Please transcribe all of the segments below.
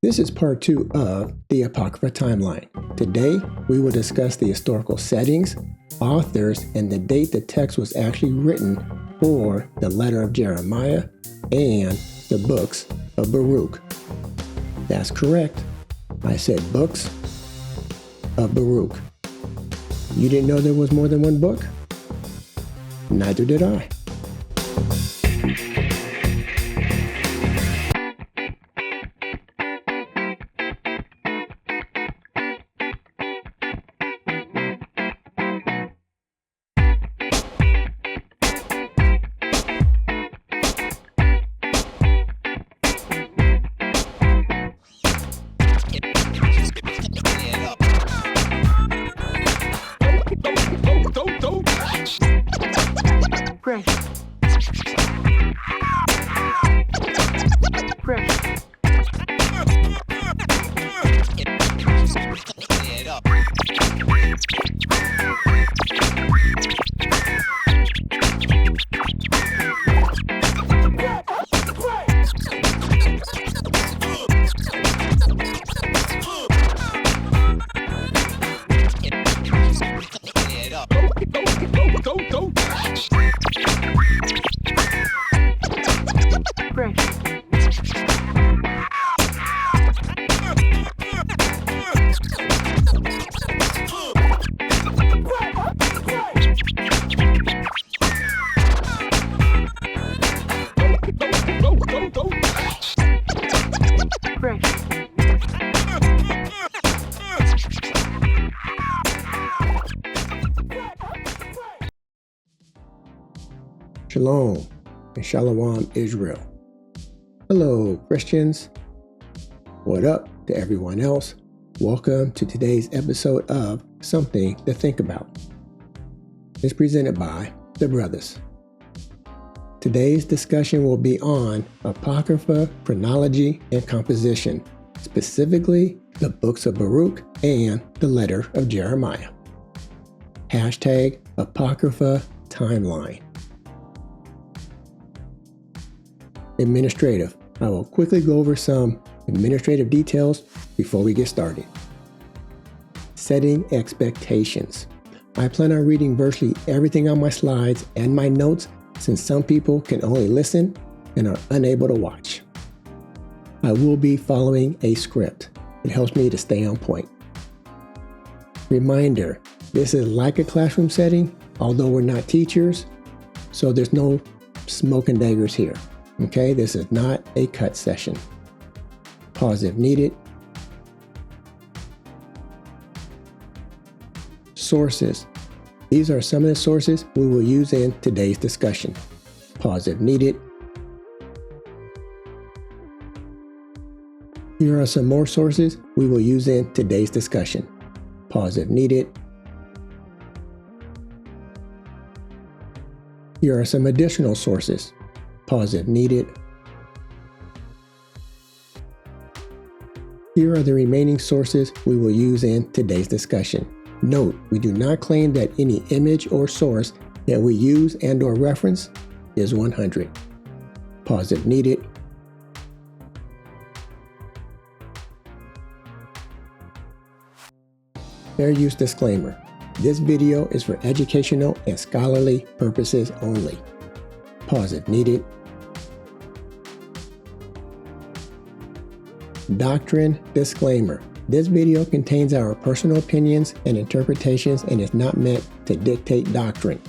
This is part 2 of the Apocrypha timeline. Today, we will discuss the historical settings, authors, and the date the text was actually written for the letter of Jeremiah and the books of Baruch. That's correct. I said books of Baruch. You didn't know there was more than one book? Neither did I. Shalom and Shalom Israel. Hello Christians. What up to everyone else? Welcome to today's episode of Something to Think About. It's presented by the brothers. Today's discussion will be on Apocrypha, chronology, and composition, specifically the books of Baruch and the letter of Jeremiah. Hashtag Apocrypha timeline. Administrative. I will quickly go over some administrative details before we get started. Setting expectations. I plan on reading virtually everything on my slides and my notes since some people can only listen and are unable to watch. I will be following a script. It helps me to stay on point. Reminder, this is like a classroom setting, although we're not teachers, so there's no smoke and daggers here. Okay, this is not a cut session. Pause if needed. Sources. These are some of the sources we will use in today's discussion. Pause if needed. Here are some more sources we will use in today's discussion. Pause if needed. Here are some additional sources. Pause if needed. Here are the remaining sources we will use in today's discussion. Note, we do not claim that any image or source that we use and or reference is 100. Pause if needed. Fair use disclaimer. This video is for educational and scholarly purposes only. Pause if needed. Doctrine disclaimer. This video contains our personal opinions and interpretations and is not meant to dictate doctrine.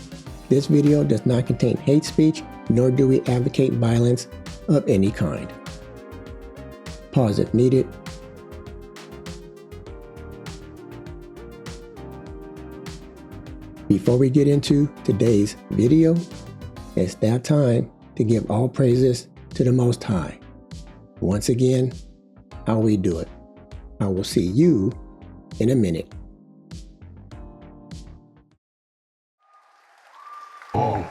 This video does not contain hate speech, nor do we advocate violence of any kind. Pause if needed. Before we get into today's video, it's that time to give all praises to the Most High. Once again, how we do it. I will see you in a minute. All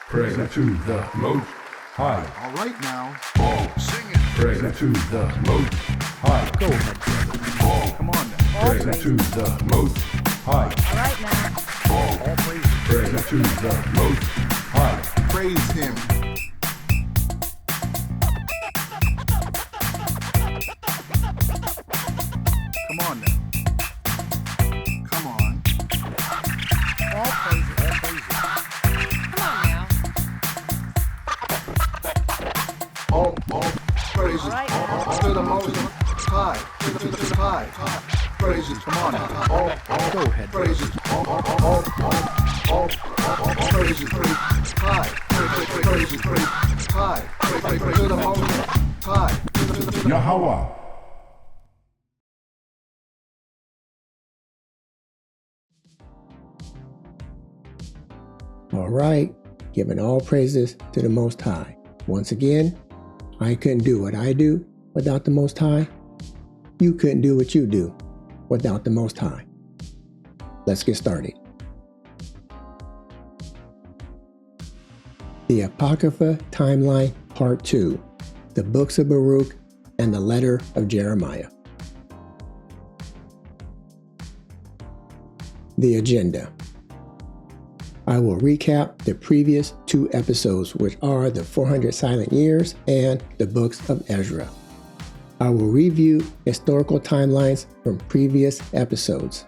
praise to the Most High. All right now. All Sing it. praise to the Most High. Go ahead, brother. All Come on now. praise to the Most High. All right now. All praise praise to the Most High. Praise him. Praises to the Most High. To the High. Praises. Come on now. Go ahead. Praises. All praises. High. Praises. High. To the Most High. Yahawah. All right, giving all praises to the Most High. Once again, I couldn't do what I do without the Most High. You couldn't do what you do without the Most High. Let's get started. The Apocrypha Timeline Part 2, the Books of Baruch and the Letter of Jeremiah. The agenda. I will recap the previous 2 episodes, which are the 400 Silent Years and the Books of Ezra. I will review historical timelines from previous episodes.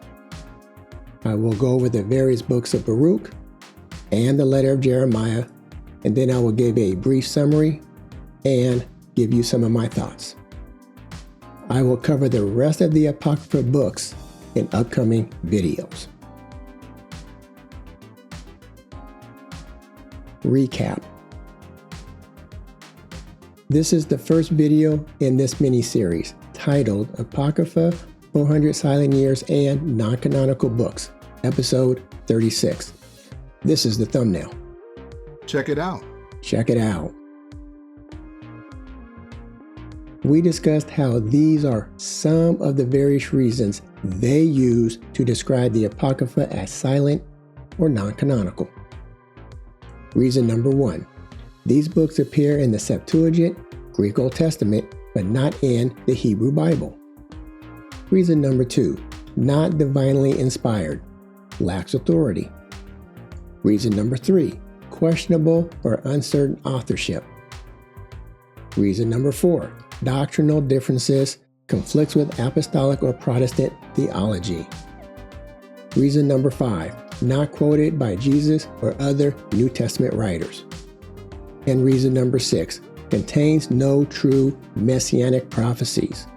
I will go over the various books of Baruch and the letter of Jeremiah, and then I will give a brief summary and give you some of my thoughts. I will cover the rest of the Apocrypha books in upcoming videos. Recap. This is the first video in this mini-series titled Apocrypha, 400 Silent Years and Non-Canonical Books, Episode 36. This is the thumbnail. Check it out. Check it out. We discussed how these are some of the various reasons they use to describe the Apocrypha as silent or non-canonical. Reason number 1. These books appear in the Septuagint, Greek Old Testament, but not in the Hebrew Bible. Reason number 2. Not divinely inspired. Lacks authority. Reason number 3. Questionable or uncertain authorship. Reason number 4. Doctrinal differences, conflicts with apostolic or Protestant theology. Reason number 5. Not quoted by Jesus or other New Testament writers. And reason number 6. Contains no true messianic prophecies.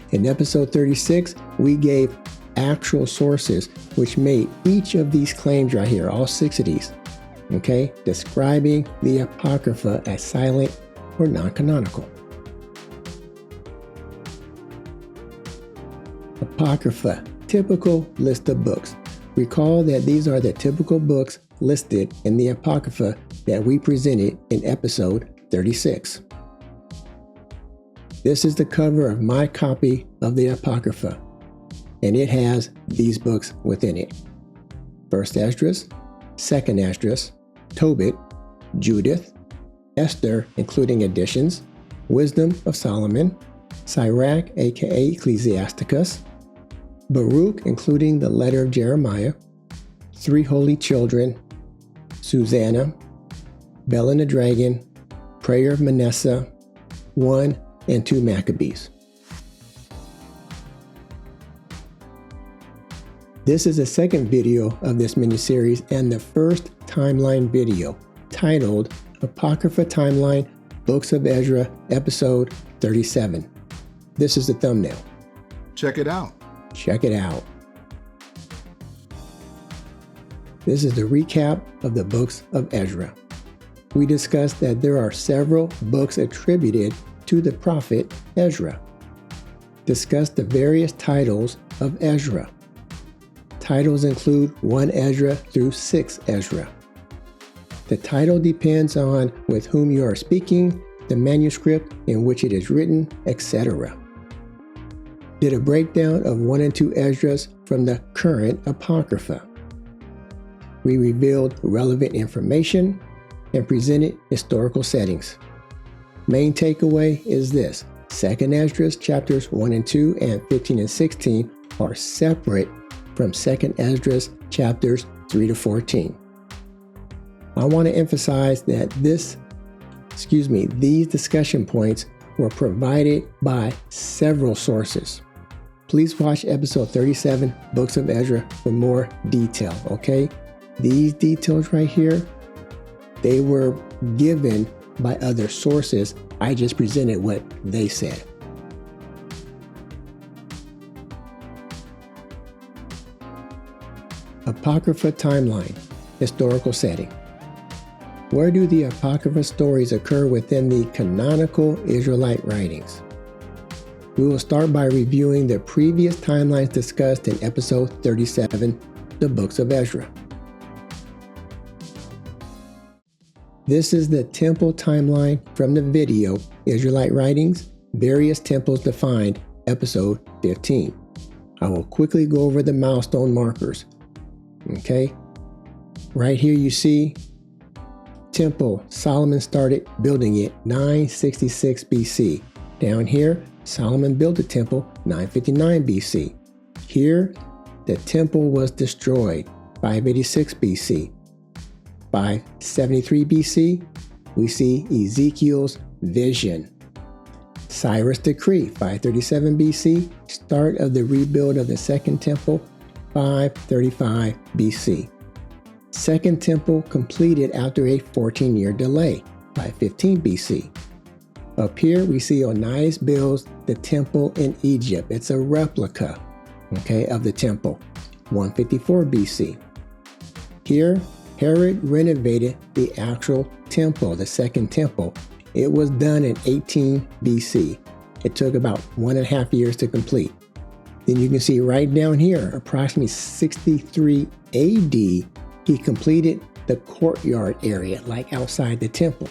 In episode 36, we gave actual sources which made each of these claims right here, all 6 of these, okay, describing the Apocrypha as silent or non-canonical. Apocrypha, typical list of books. Recall that these are the typical books listed in the Apocrypha that we presented in episode 36. This is the cover of my copy of the Apocrypha, and it has these books within it. 1st Esdras, 2nd Esdras, Tobit, Judith, Esther, including additions, Wisdom of Solomon, Syriac, aka Ecclesiasticus, Baruch, including the letter of Jeremiah, 3 Holy Children, Susanna, Bel and the Dragon, Prayer of Manasseh, 1 and 2 Maccabees. This is the second video of this mini-series and the first timeline video titled Apocrypha Timeline, Books of Ezra, Episode 37. This is the thumbnail. Check it out. Check it out. This is the recap of the books of Ezra. We discussed that there are several books attributed to the prophet Ezra. Discussed the various titles of Ezra. Titles include 1 Ezra through 6 Ezra. The title depends on with whom you are speaking, the manuscript in which it is written, etc. Did a breakdown of 1 and 2 Esdras from the current Apocrypha. We revealed relevant information and presented historical settings. Main takeaway is this: 2nd Esdras chapters 1 and 2 and 15 and 16 are separate from 2nd Esdras chapters 3 to 14. I want to emphasize that these discussion points were provided by several sources. Please watch episode 37, Books of Ezra, for more detail, okay? These details right here, they were given by other sources I just presented what they said. Apocrypha timeline, historical setting. Where do the Apocrypha stories occur within the canonical Israelite writings? We will start by reviewing the previous timelines discussed in episode 37, the books of Ezra. This is the temple timeline from the video Israelite Writings, Various Temples Defined, episode 15. I will quickly go over the milestone markers. Okay, right here you see temple, Solomon started building it 966 BC. Down here, Solomon built the temple 959 BC. Here, the temple was destroyed 586 BC. 573 BC, we see Ezekiel's vision. Cyrus' decree, 537 BC, start of the rebuild of the second temple, 535 BC. Second temple completed after a 14-year delay, 515 BC. Up here, we see Onias builds the temple in Egypt. It's a replica, of the temple, 154 BC. Here, Herod renovated the actual temple, the second temple. It was done in 18 BC. It took about 1.5 years to complete. Then you can see right down here, approximately 63 AD, he completed the courtyard area, like outside the temple.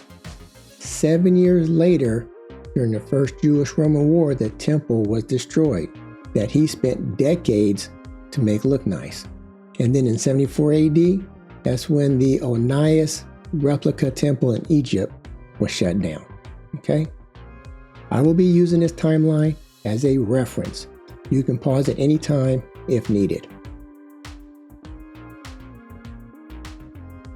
7 years later, during the First Jewish-Roman War, the temple was destroyed, that he spent decades to make look nice. And then in 74 AD, that's when the Onias replica temple in Egypt was shut down. I will be using this timeline as a reference. You can pause at any time if needed.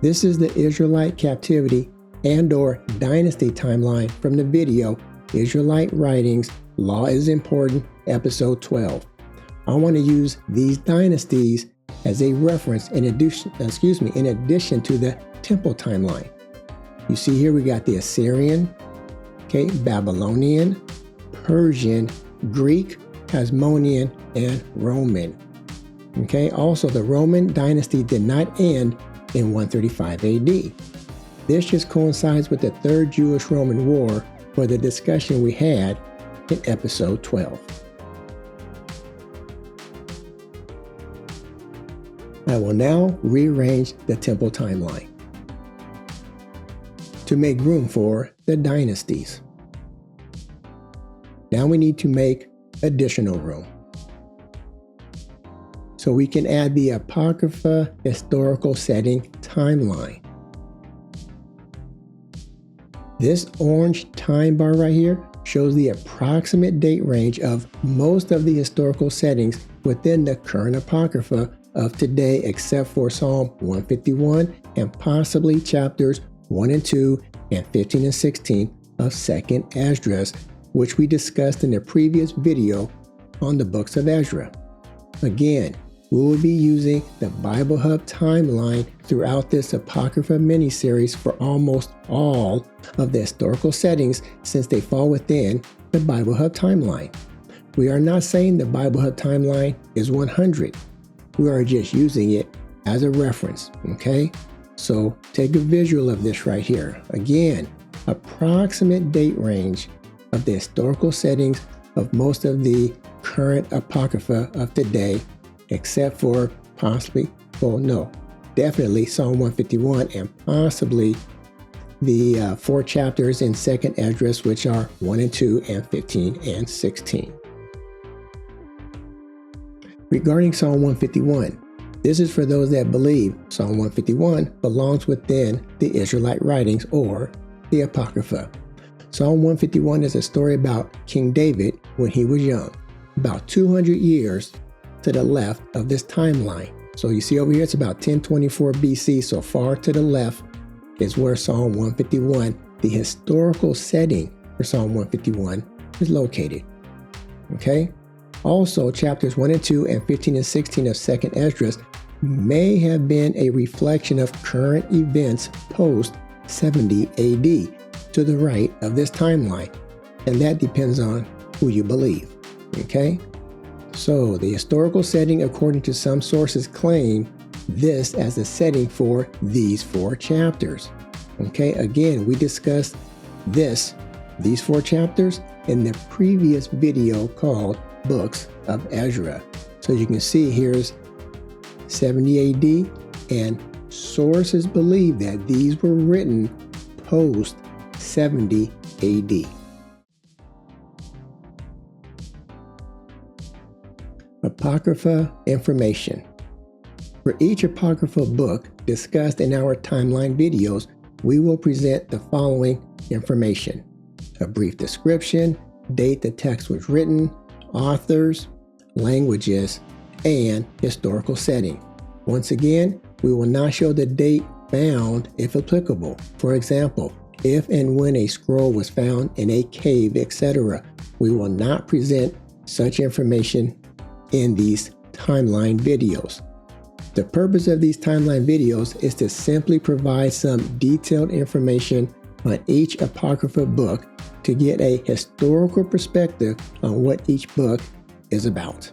This is the Israelite captivity and/or dynasty timeline from the video Israelite Writings, Law is Important, episode 12. I want to use these dynasties as a reference in addition to the temple timeline. You see here we got the Assyrian, Babylonian, Persian, Greek, Hasmonean, and Roman. Also the Roman dynasty did not end in 135 AD. This just coincides with the Third Jewish-Roman War for the discussion we had in episode 12. I will now rearrange the temple timeline to make room for the dynasties. Now we need to make additional room, so we can add the Apocrypha historical setting timeline. This orange time bar right here shows the approximate date range of most of the historical settings within the current Apocrypha of today, except for Psalm 151 and possibly chapters 1 and 2 and 15 and 16 of 2nd Esdras, which we discussed in the previous video on the books of Ezra. Again, we will be using the Bible Hub timeline throughout this Apocrypha mini-series for almost all of the historical settings, since they fall within the Bible Hub timeline. We are not saying the Bible Hub timeline is 100. We are just using it as a reference, So take a visual of this right here. Again, approximate date range of the historical settings of most of the current Apocrypha of today, except for definitely Psalm 151 and possibly the 4 chapters in 2nd Esdras, which are 1 and 2 and 15 and 16. Regarding Psalm 151, this is for those that believe Psalm 151 belongs within the Israelite writings or the Apocrypha. Psalm 151 is a story about King David when he was young, about 200 years to the left of this timeline. So you see over here, it's about 1024 BC, so far to the left is where Psalm 151, the historical setting for Psalm 151, is located. Also, chapters 1 and 2 and 15 and 16 of 2nd Esdras may have been a reflection of current events post 70 AD to the right of this timeline, and that depends on who you believe. Okay? So the historical setting, according to some sources, claim this as the setting for these 4 chapters. Okay, again, we discussed these 4 chapters in the previous video called Books of Ezra. So you can see here's 70 AD, and sources believe that these were written post 70 AD. Apocrypha information. For each Apocrypha book discussed in our timeline videos, we will present the following information: a brief description, date the text was written, authors, languages, and historical setting. Once again, we will not show the date found if applicable. For example, if and when a scroll was found in a cave, etc. We will not present such information in these timeline videos. The purpose of these timeline videos is to simply provide some detailed information on each Apocrypha book to get a historical perspective on what each book is about.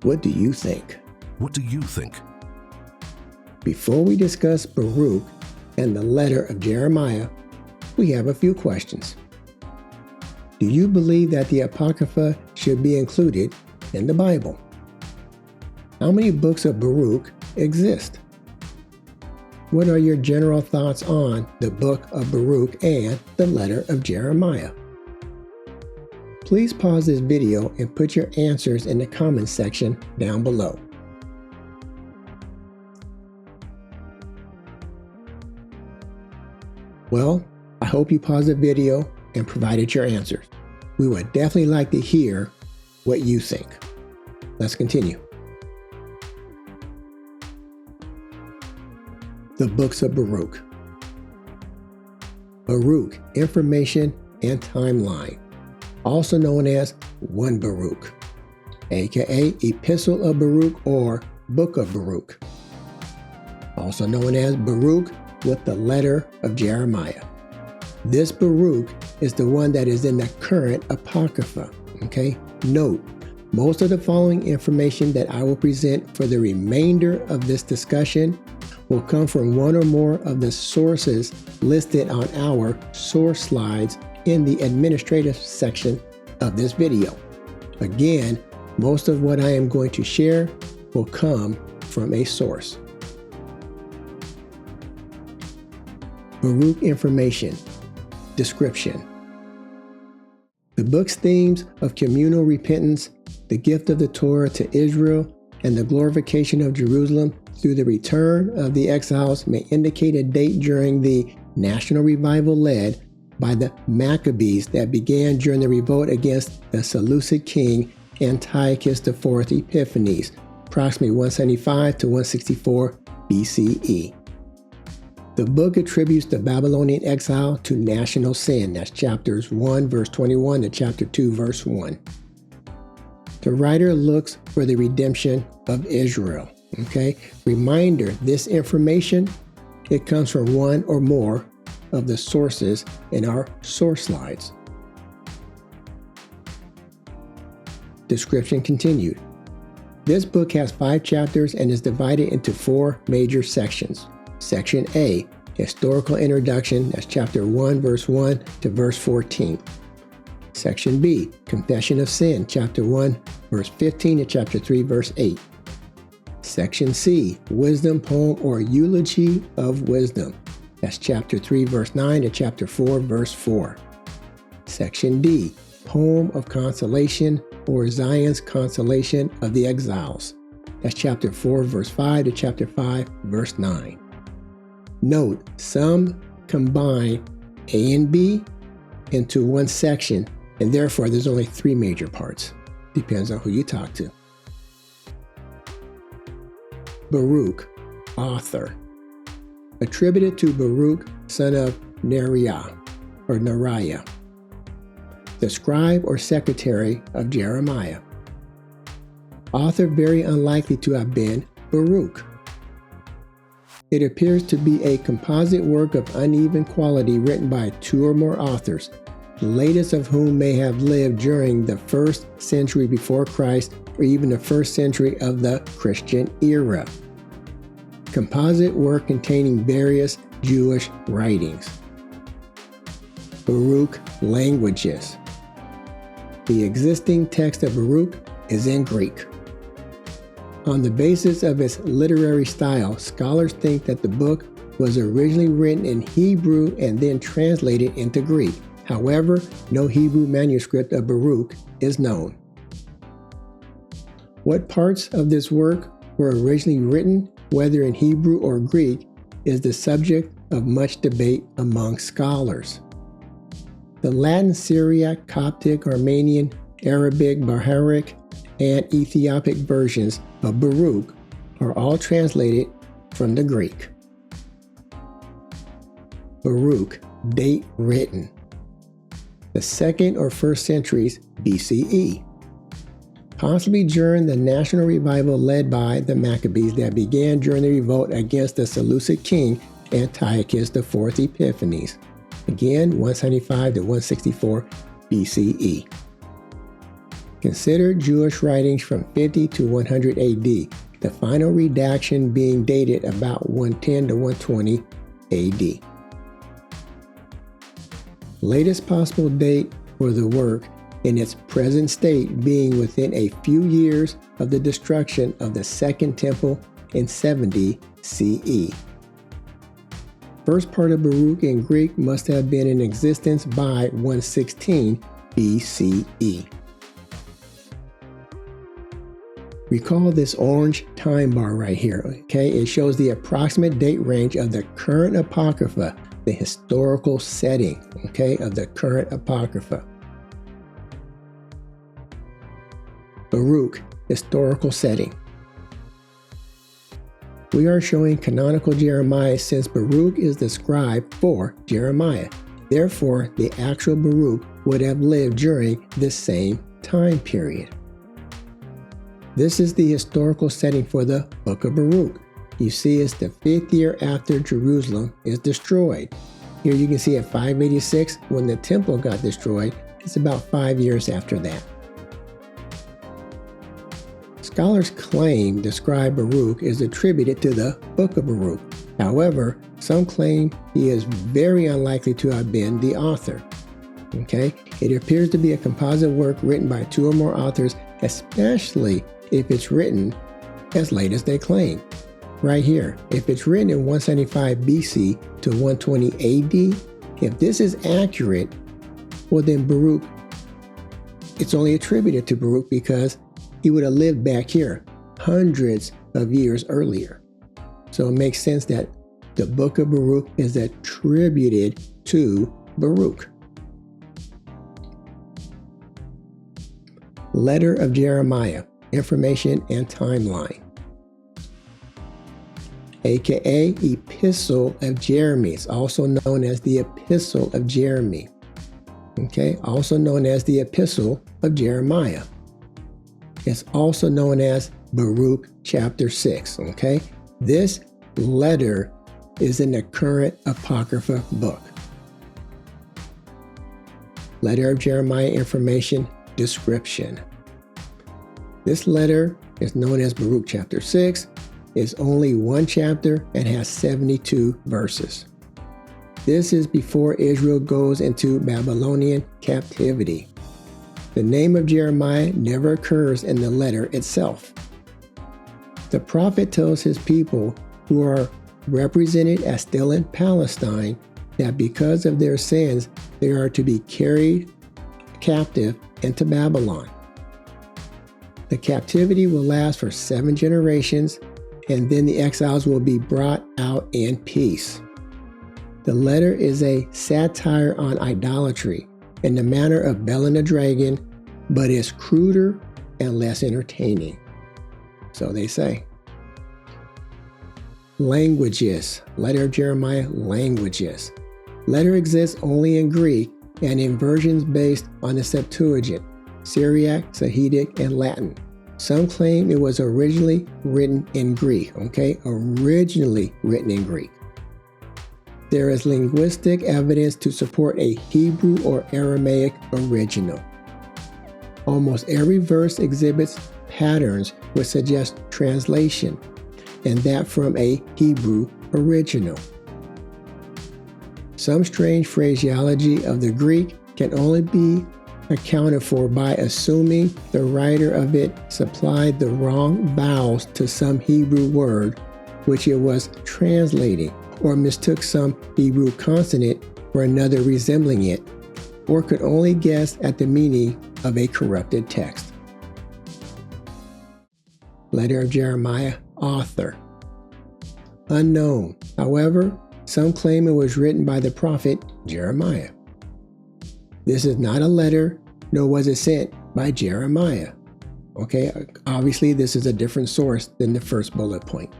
What do you think? What do you think? Before we discuss Baruch and the letter of Jeremiah, we have a few questions. Do you believe that the Apocrypha should be included in the Bible? How many books of Baruch exist? What are your general thoughts on the book of Baruch and the letter of Jeremiah? Please pause this video and put your answers in the comments section down below. Well, I hope you paused the video and provided your answers. We would definitely like to hear what you think. Let's continue. The books of Baruch. Baruch, information and timeline, also known as 1 Baruch, aka Epistle of Baruch or Book of Baruch, also known as Baruch with the letter of Jeremiah. This Baruch is the one that is in the current Apocrypha. Okay? Note, most of the following information that I will present for the remainder of this discussion will come from one or more of the sources listed on our source slides in the administrative section of this video. Again, most of what I am going to share will come from a source. Baruch information. Description. The book's themes of communal repentance, the gift of the Torah to Israel, and the glorification of Jerusalem through the return of the exiles may indicate a date during the national revival led by the Maccabees that began during the revolt against the Seleucid king Antiochus IV Epiphanes, approximately 175 to 164 BCE. The book attributes the Babylonian exile to national sin. That's chapters 1 verse 21 to chapter 2 verse 1. The writer looks for the redemption of Israel. Okay? Reminder, this information, it comes from one or more of the sources in our source slides. Description continued. This book has 5 chapters and is divided into 4 major sections. Section A, historical introduction, that's chapter 1 verse 1 to verse 14. Section B, confession of sin, chapter 1 verse 15 to chapter 3 verse 8. Section C, wisdom poem or eulogy of wisdom, that's chapter 3 verse 9 to chapter 4 verse 4. Section D, poem of consolation or Zion's consolation of the exiles, that's chapter 4 verse 5 to chapter 5 verse 9. Note, some combine A and B into one section, and therefore there's only 3 major parts. Depends on who you talk to. Baruch, author. Attributed to Baruch, son of Neriah, or Neriah, the scribe or secretary of Jeremiah. Author very unlikely to have been Baruch. It appears to be a composite work of uneven quality written by two or more authors, the latest of whom may have lived during the 1st century before Christ or even the 1st century of the Christian era. Composite work containing various Jewish writings. Baruch languages. The existing text of Baruch is in Greek. On the basis of its literary style, scholars think that the book was originally written in Hebrew and then translated into Greek. However, no Hebrew manuscript of Baruch is known. What parts of this work were originally written, whether in Hebrew or Greek, is the subject of much debate among scholars. The Latin, Syriac, Coptic, Armenian, Arabic, Baharic, and Ethiopic versions of Baruch are all translated from the Greek. Baruch, date written. The 2nd or 1st centuries BCE, possibly during the national revival led by the Maccabees that began during the revolt against the Seleucid king Antiochus IV Epiphanes, again 175 to 164 BCE. Consider Jewish writings from 50 to 100 AD, the final redaction being dated about 110 to 120 AD. Latest possible date for the work in its present state being within a few years of the destruction of the Second Temple in 70 CE. First part of Baruch in Greek must have been in existence by 116 BCE. Recall this orange time bar right here, okay? It shows the approximate date range of the current Apocrypha, the historical setting, okay, of the current Apocrypha. Baruch, historical setting. We are showing canonical Jeremiah since Baruch is the scribe for Jeremiah. Therefore, the actual Baruch would have lived during this same time period. This is the historical setting for the Book of Baruch. You see, it's the 5th year after Jerusalem is destroyed. Here you can see at 586, when the temple got destroyed, it's about 5 years after that. Scholars claim the scribe Baruch is attributed to the Book of Baruch. However, some claim he is very unlikely to have been the author. Okay? It appears to be a composite work written by two or more authors, especially if it's written as late as they claim. Right here, if it's written in 175 BC to 120 AD, if this is accurate, well then Baruch, it's only attributed to Baruch because he would have lived back here hundreds of years earlier. So it makes sense that the Book of Baruch is attributed to Baruch. Letter of Jeremiah, information and timeline. AKA Epistle of Jeremy. It's also known as the Epistle of Jeremy. Okay, also known as the Epistle of Jeremiah. It's also known as Baruch chapter 6. Okay, this letter is in the current Apocrypha book. Letter of Jeremiah information description. This letter is known as Baruch chapter 6. It's only one chapter and has 72 verses. This is before Israel goes into Babylonian captivity. The name of Jeremiah never occurs in the letter itself. The prophet tells his people, who are represented as still in Palestine, that because of their sins, they are to be carried captive into Babylon. The captivity will last for 7 generations, and then the exiles will be brought out in peace. The letter is a satire on idolatry in the manner of Bel and the Dragon, but is cruder and less entertaining. So they say. Languages. Letter of Jeremiah, languages. Letter exists only in Greek and in versions based on the Septuagint, Syriac, Sahidic, and Latin. Some claim it was originally written in Greek, originally written in Greek. There is linguistic evidence to support a Hebrew or Aramaic original. Almost every verse exhibits patterns which suggest translation, and that from a Hebrew original. Some strange phraseology of the Greek can only be accounted for by assuming the writer of it supplied the wrong vowels to some Hebrew word which it was translating, or mistook some Hebrew consonant for another resembling it, or could only guess at the meaning of a corrupted text. Letter of Jeremiah, author. Unknown. However, some claim it was written by the prophet Jeremiah. This is not a letter, nor was it sent by Jeremiah. Obviously this is a different source than the first bullet point.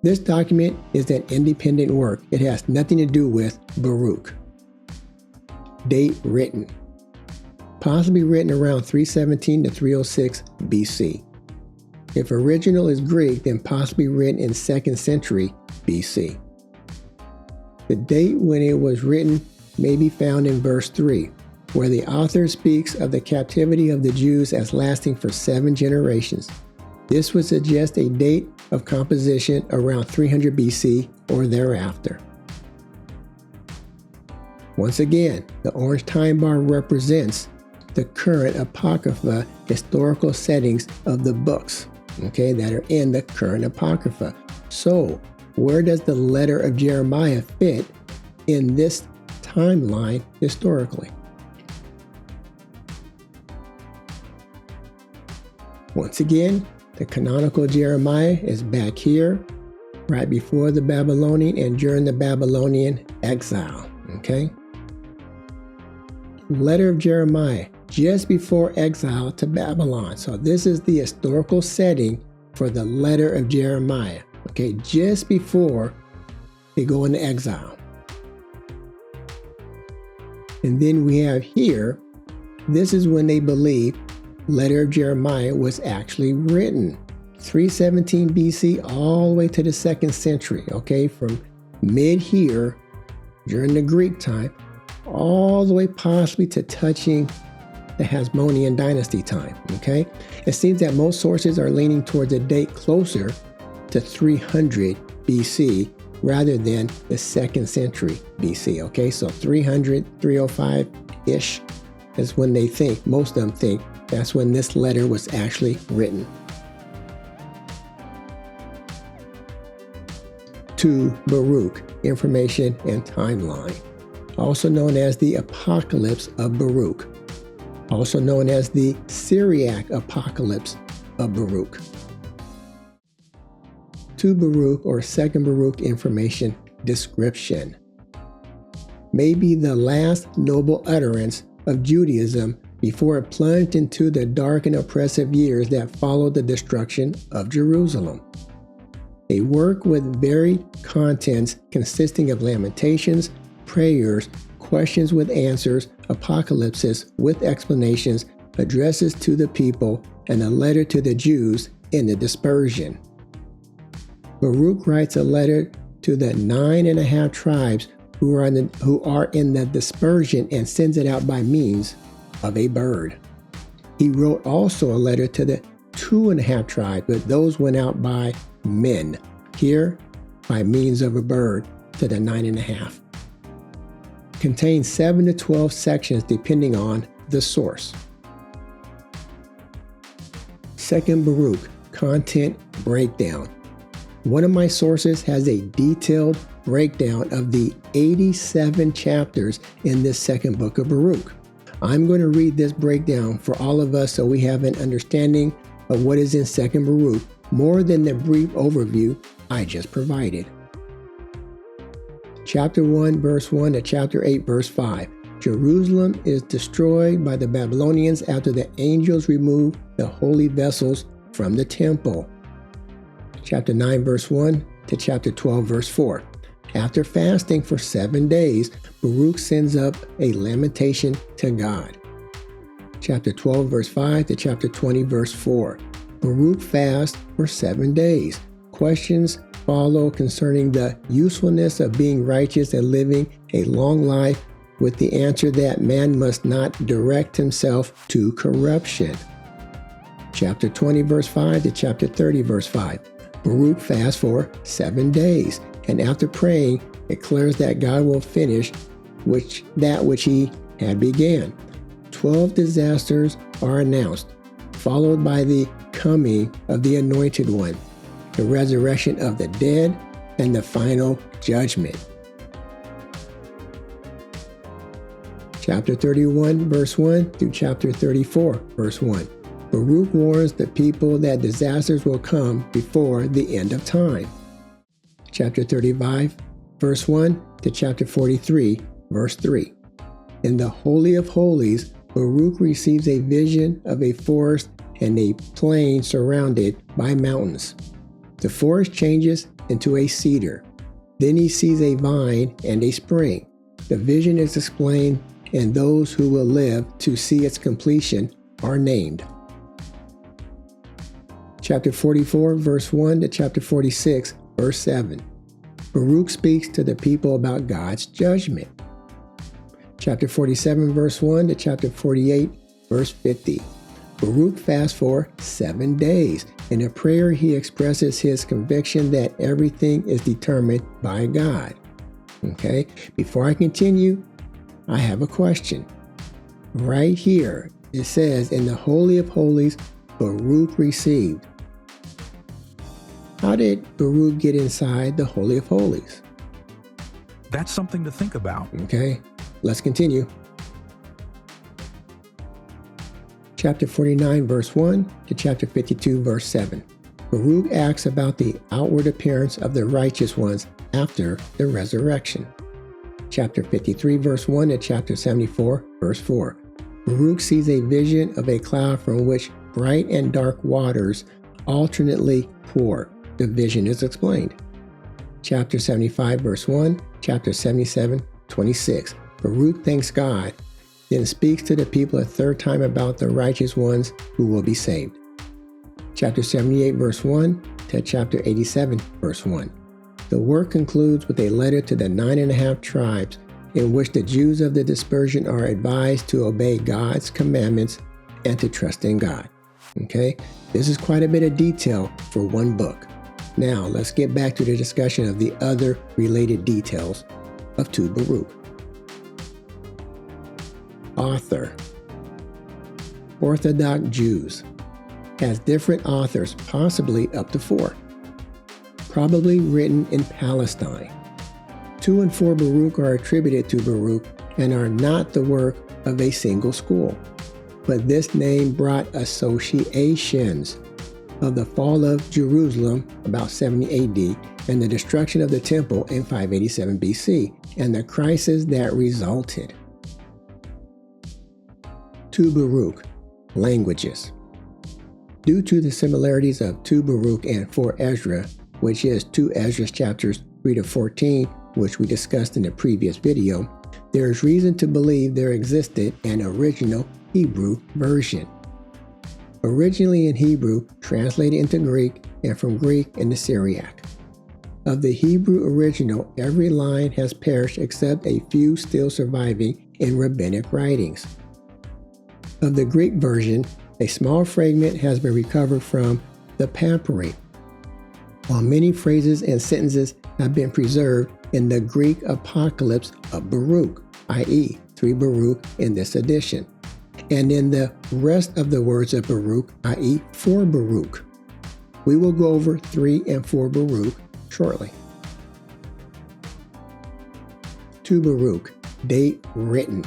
This document is an independent work. It has nothing to do with Baruch. Date written. Possibly written around 317 to 306 BC. If original is Greek, then possibly written in 2nd century BC. The date when it was written may be found in verse 3, where the author speaks of the captivity of the Jews as lasting for 7 generations. This would suggest a date of composition around 300 BC or thereafter. Once again, the orange time bar represents the current Apocrypha historical settings of the books, that are in the current Apocrypha. So, where does the letter of Jeremiah fit in this timeline historically? Once again, the canonical Jeremiah is back here, right before the Babylonian and during the Babylonian exile. Letter of Jeremiah, just before exile to Babylon. So this is the historical setting for the letter of Jeremiah. Just before they go into exile. And then we have here, this is when they believe letter of Jeremiah was actually written. 317 BC all the way to the 2nd century, from mid here during the Greek time, all the way possibly to touching the Hasmonean dynasty time, It seems that most sources are leaning towards a date closer to 300 BC rather than the 2nd century BC, So 300, 305-ish is when they think, most of them think, that's when this letter was actually written. To Baruch, information and timeline, also known as the Apocalypse of Baruch, also known as the Syriac Apocalypse of Baruch. To Baruch, or 2nd Baruch information description, may be the last noble utterance of Judaism before it plunged into the dark and oppressive years that followed the destruction of Jerusalem. A work with varied contents consisting of lamentations, prayers, questions with answers, apocalypses with explanations, addresses to the people, and a letter to the Jews in the dispersion. Baruch writes a letter to the 9.5 tribes who are in the dispersion and sends it out by means of a bird. He wrote also a letter to the 2.5 tribes, but those went out by men. Here, by means of a bird to the 9.5. Contains 7 to 12 sections depending on the source. 2nd Baruch, content breakdown. One of my sources has a detailed breakdown of the 87 chapters in this 2nd book of Baruch. I'm going to read this breakdown for all of us so we have an understanding of what is in 2nd Baruch, more than the brief overview I just provided. Chapter 1, verse 1 to chapter 8, verse 5. Jerusalem is destroyed by the Babylonians after the angels remove the holy vessels from the temple. Chapter 9, verse 1 to chapter 12, verse 4. After fasting for 7 days, Baruch sends up a lamentation to God. chapter 12 verse 5 to chapter 20 verse 4. Baruch fasts for 7 days. Questions follow concerning the usefulness of being righteous and living a long life, with the answer that man must not direct himself to corruption. Chapter 20 verse 5 to chapter 30 verse 5. Baruch fasts for 7 days, and after praying, declares that God will finish that which he had began. 12 disasters are announced, followed by the coming of the Anointed One, the resurrection of the dead, and the final judgment. Chapter 31 verse 1 through chapter 34 verse 1. Baruch warns the people that disasters will come before the end of time. Chapter 35 verse 1 to chapter 43 verse 3. In the Holy of Holies, Baruch receives a vision of a forest and a plain surrounded by mountains. The forest changes into a cedar. Then he sees a vine and a spring. The vision is explained, and those who will live to see its completion are named. Chapter 44, verse 1 to chapter 46, verse 7. Baruch speaks to the people about God's judgment. Chapter 47, verse 1 to chapter 48, verse 50. Baruch fasts for 7 days. In a prayer, he expresses his conviction that everything is determined by God. Okay, before I continue, I have a question. Right here, it says, in the Holy of Holies, Baruch received. How did Baruch get inside the Holy of Holies? That's something to think about. Okay, let's continue. Chapter 49, verse 1 to chapter 52, verse 7. Baruch asks about the outward appearance of the righteous ones after the resurrection. Chapter 53, verse 1 to chapter 74, verse 4. Baruch sees a vision of a cloud from which bright and dark waters alternately pour. The vision is explained. Chapter 75, verse 1, chapter 77, 26. Baruch thanks God, then speaks to the people a third time about the righteous ones who will be saved. Chapter 78, verse 1 to chapter 87, verse 1. The work concludes with a letter to the 9.5 tribes in which the Jews of the dispersion are advised to obey God's commandments and to trust in God. Okay, this is quite a bit of detail for one book. Now let's get back to the discussion of the other related details of 2 Baruch. Author. Orthodox Jews. Has different authors, possibly up to 4. Probably written in Palestine. 2 and 4 Baruch are attributed to Baruch and are not the work of a single school, but this name brought associations of the fall of Jerusalem about 70 AD and the destruction of the temple in 587 BC and the crisis that resulted. 2 Baruch. Languages. Due to the similarities of 2 Baruch and 4 Ezra, which is 2 Ezra chapters 3 to 14, which we discussed in the previous video, there is reason to believe there existed an original Hebrew version. Originally in Hebrew, translated into Greek, and from Greek into Syriac. Of the Hebrew original, every line has perished except a few still surviving in rabbinic writings. Of the Greek version, a small fragment has been recovered from the papyri, while many phrases and sentences have been preserved in the Greek Apocalypse of Baruch, i.e. 3 Baruch in this edition, and in the rest of the words of Baruch, i.e. 4 Baruch. We will go over 3 and 4 Baruch shortly. 2 Baruch, date written.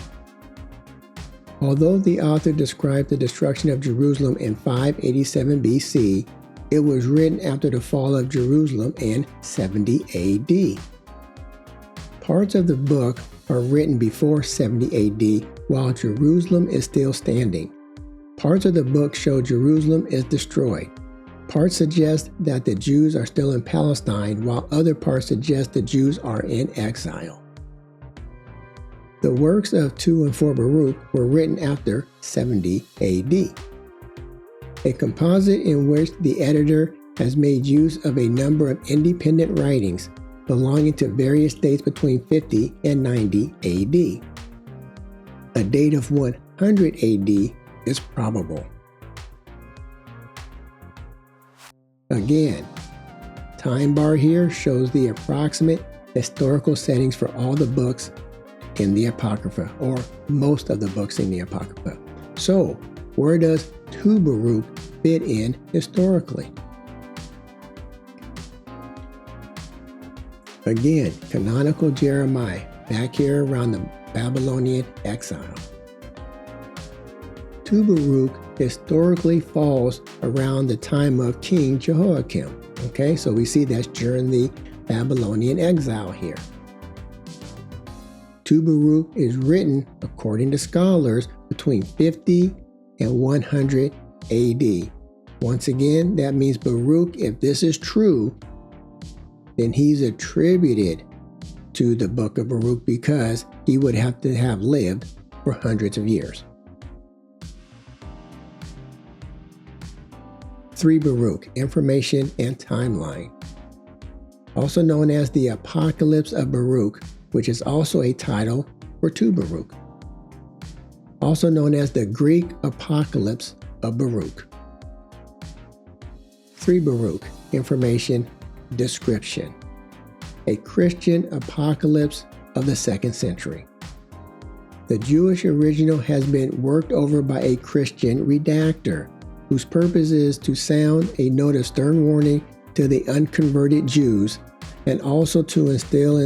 Although the author described the destruction of Jerusalem in 587 BC, it was written after the fall of Jerusalem in 70 AD. Parts of the book are written before 70 AD, while Jerusalem is still standing. Parts of the book show Jerusalem is destroyed. Parts suggest that the Jews are still in Palestine, while other parts suggest the Jews are in exile. The works of 2 and 4 Baruch were written after 70 AD. A composite in which the editor has made use of a number of independent writings belonging to various dates between 50 and 90 AD. A date of 100 AD is probable. Again, time bar here shows the approximate historical settings for all the books in the Apocrypha, or most of the books in the Apocrypha. So, where does 2 Baruch fit in historically? Again, canonical Jeremiah, back here around the Babylonian exile. 2 Baruch historically falls around the time of King Jehoiakim. Okay, so we see that's during the Babylonian exile here. 2 Baruch is written, according to scholars, between 50 and 100 AD. Once again, that means Baruch, if this is true, then he's attributed to the Book of Baruch because he would have to have lived for hundreds of years. 3 Baruch, information and timeline. Also known as the Apocalypse of Baruch, which is also a title for 2 Baruch. Also known as the Greek Apocalypse of Baruch. 3 Baruch, information, description. A Christian apocalypse of the 2nd century. The Jewish original has been worked over by a Christian redactor, whose purpose is to sound a note of stern warning to the unconverted Jews, and also to instill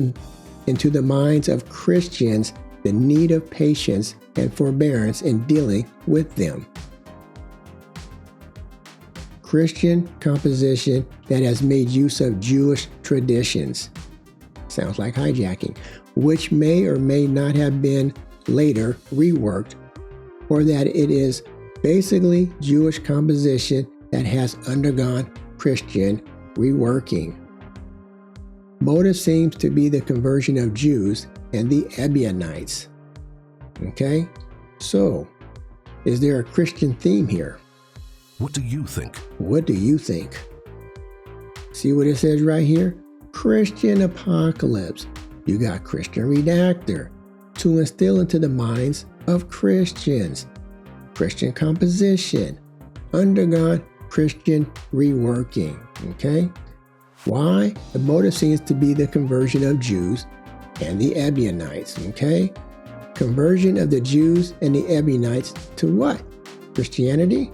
into the minds of Christians the need of patience and forbearance in dealing with them. Christian composition that has made use of Jewish traditions. Sounds like hijacking, which may or may not have been later reworked, or that it is basically Jewish composition that has undergone Christian reworking. Motive seems to be the conversion of Jews and the Ebionites. Okay, so is there a Christian theme here? What do you think? What do you think? See what it says right here? Christian apocalypse. You got Christian redactor to instill into the minds of Christians. Christian composition, undergone Christian reworking. Okay? Why? The motive seems to be the conversion of Jews and the Ebionites. Okay? Conversion of the Jews and the Ebionites to what? Christianity?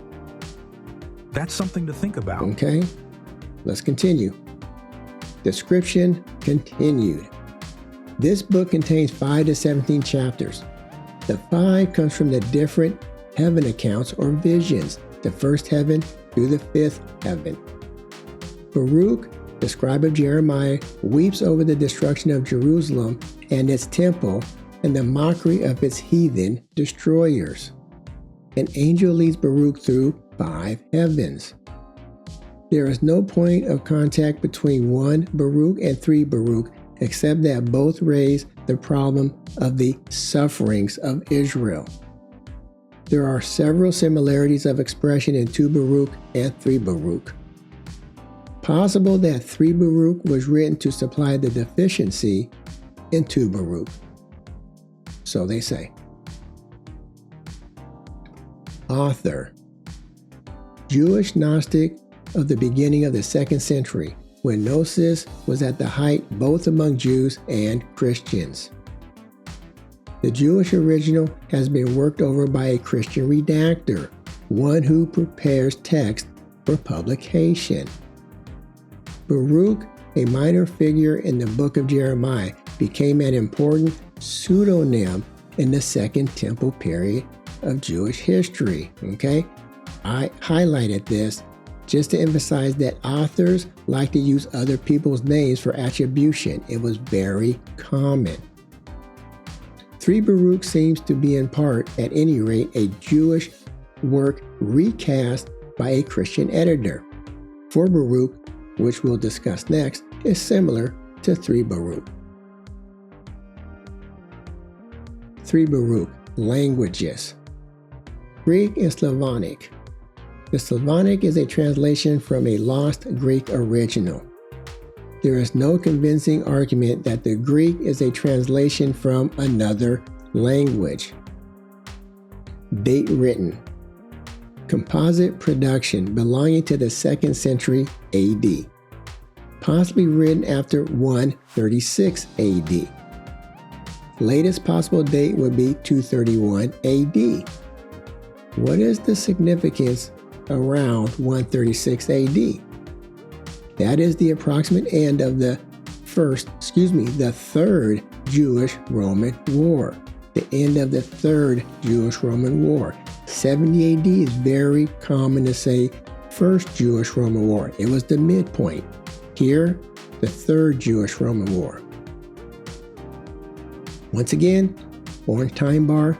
That's something to think about. Okay, let's continue. Description continued. This book contains 5 to 17 chapters. The 5 comes from the different heaven accounts or visions, the 1st heaven through the 5th heaven. Baruch, the scribe of Jeremiah, weeps over the destruction of Jerusalem and its temple and the mockery of its heathen destroyers. An angel leads Baruch through 5 heavens. There is no point of contact between 1 Baruch and 3 Baruch, except that both raise the problem of the sufferings of Israel. There are several similarities of expression in 2 Baruch and 3 Baruch. Possible that 3 Baruch was written to supply the deficiency in 2 Baruch. So they say. Author: Jewish Gnostic of the beginning of the 2nd century, when Gnosis was at the height both among Jews and Christians. The Jewish original has been worked over by a Christian redactor, one who prepares text for publication. Baruch, a minor figure in the Book of Jeremiah, became an important pseudonym in the Second Temple period of Jewish history. Okay, I highlighted this just to emphasize that authors like to use other people's names for attribution. It was very common. 3 Baruch seems to be in part, at any rate, a Jewish work recast by a Christian editor. 4 Baruch, which we'll discuss next, is similar to 3 Baruch. 3 Baruch, languages. Greek and Slavonic. The Slavonic is a translation from a lost Greek original. There is no convincing argument that the Greek is a translation from another language. Date written. Composite production belonging to the 2nd century AD. Possibly written after 136 AD. Latest possible date would be 231 AD. What is the significance around 136 AD? That is the approximate end of the third Jewish-Roman War. The end of the third Jewish-Roman War. 70 AD is very common to say first Jewish-Roman War. It was the midpoint. Here, the third Jewish-Roman War. Once again, orange time bar,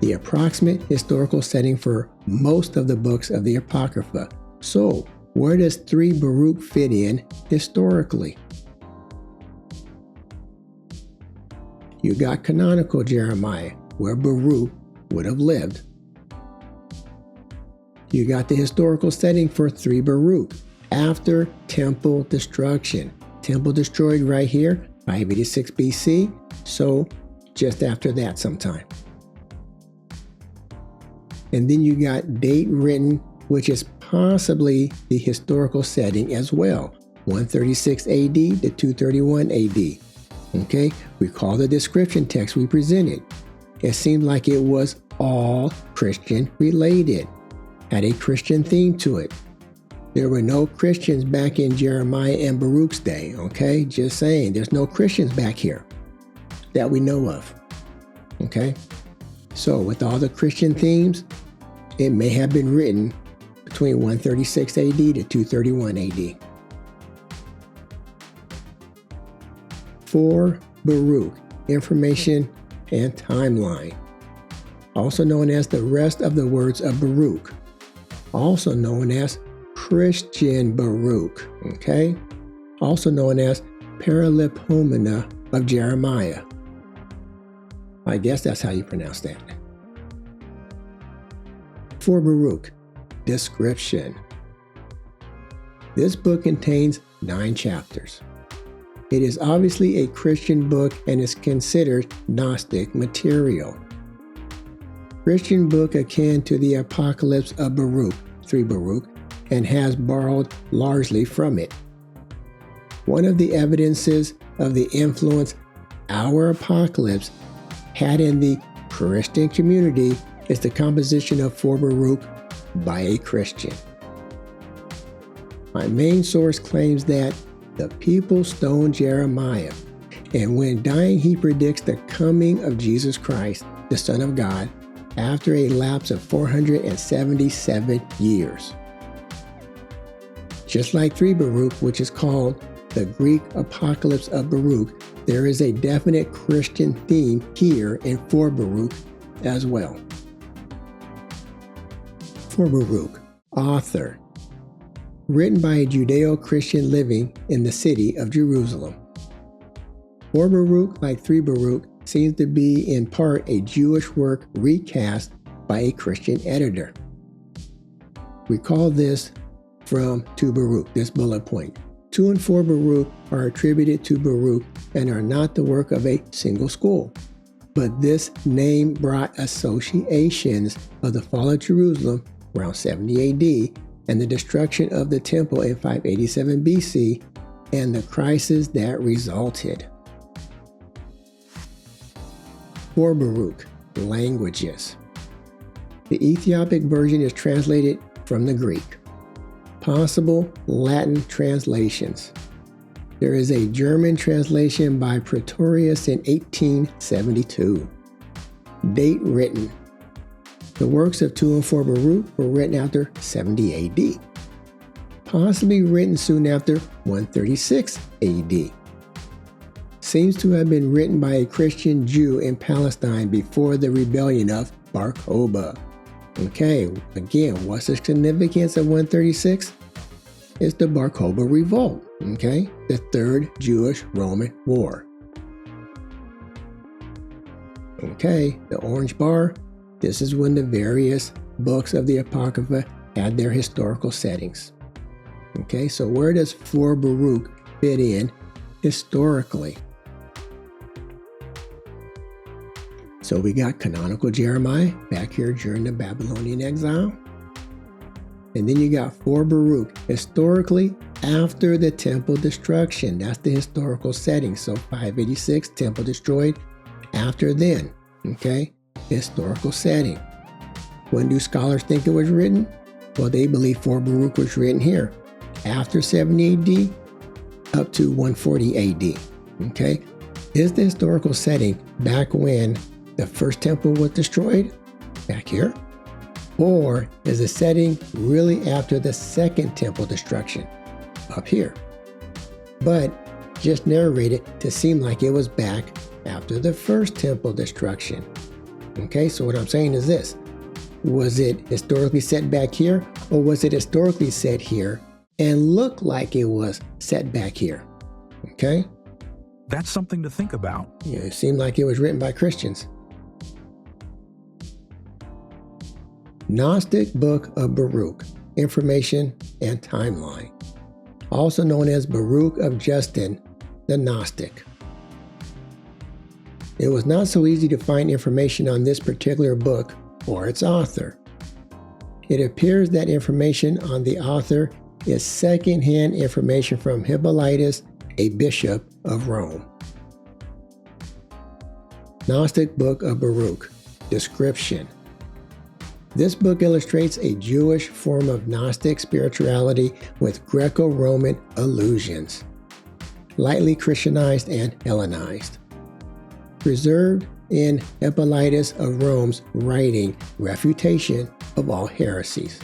the approximate historical setting for most of the books of the Apocrypha. So, where does 3 Baruch fit in historically? You got canonical Jeremiah, where Baruch would have lived. You got the historical setting for 3 Baruch, after temple destruction. Temple destroyed right here, 586 BC, so just after that sometime. And then you got date written, which is possibly the historical setting as well, 136 AD to 231 AD. Okay, recall the description text we presented. It seemed like it was all Christian related, had a Christian theme to it. There were no Christians back in Jeremiah and Baruch's day, okay? Just saying, there's no Christians back here that we know of, okay? So with all the Christian themes, it may have been written between 136 AD to 231 AD. 4 Baruch, information and timeline, also known as the rest of the words of Baruch, also known as Christian Baruch, okay? Also known as Paralipomena of Jeremiah. I guess that's how you pronounce that. 4 Baruch, description. This book contains 9 chapters. It is obviously a Christian book and is considered Gnostic material. Christian book akin to the Apocalypse of Baruch, 3 Baruch, and has borrowed largely from it. One of the evidences of the influence our Apocalypse had in the Christian community is the composition of 4 Baruch by a Christian. My main source claims that the people stoned Jeremiah, and when dying he predicts the coming of Jesus Christ, the Son of God, after a lapse of 477 years. Just like 3 Baruch, which is called the Greek Apocalypse of Baruch, there is a definite Christian theme here in 4 Baruch as well. 4 Baruch, author. Written by a Judeo-Christian living in the city of Jerusalem. 4 Baruch, like 3 Baruch, seems to be in part a Jewish work recast by a Christian editor. Recall this from 2 Baruch, this bullet point. 2 and 4 Baruch are attributed to Baruch and are not the work of a single school. But this name brought associations of the fall of Jerusalem around 70 AD and the destruction of the temple in 587 BC and the crisis that resulted. 4 Baruch, languages. The Ethiopic version is translated from the Greek. Possible Latin translations. There is a German translation by Praetorius in 1872. Date written. The works of 2 and 4 Baruch were written after 70 AD. Possibly written soon after 136 AD. Seems to have been written by a Christian Jew in Palestine before the rebellion of Bar Kokhba. Okay, again, what's the significance of 136? It's the Bar Kokhba revolt, okay? The Third Jewish-Roman War. Okay, the orange bar, this is when the various books of the Apocrypha had their historical settings. Okay, so where does 4 Baruch fit in historically? So we got canonical Jeremiah back here during the Babylonian exile. And then you got 4 Baruch historically after the temple destruction. That's the historical setting. So 586, temple destroyed. After then, okay, historical setting. When do scholars think it was written? Well, they believe 4 Baruch was written here after 70 AD up to 140 AD. Okay, is the historical setting back when the first temple was destroyed? Back here? Or is the setting really after the second temple destruction? Up here. But just narrated to seem like it was back after the first temple destruction. Okay, so what I'm saying is this. Was it historically set back here, or was it historically set here and looked like it was set back here? Okay? That's something to think about. Yeah, it seemed like it was written by Christians. Gnostic Book of Baruch, Information and Timeline, also known as Baruch of Justin, the Gnostic. It was not so easy to find information on this particular book or its author. It appears that information on the author is second-hand information from Hippolytus, a bishop of Rome. Gnostic Book of Baruch, Description. This book illustrates a Jewish form of Gnostic spirituality with Greco-Roman allusions, lightly Christianized and Hellenized. Preserved in Hippolytus of Rome's writing Refutation of All Heresies.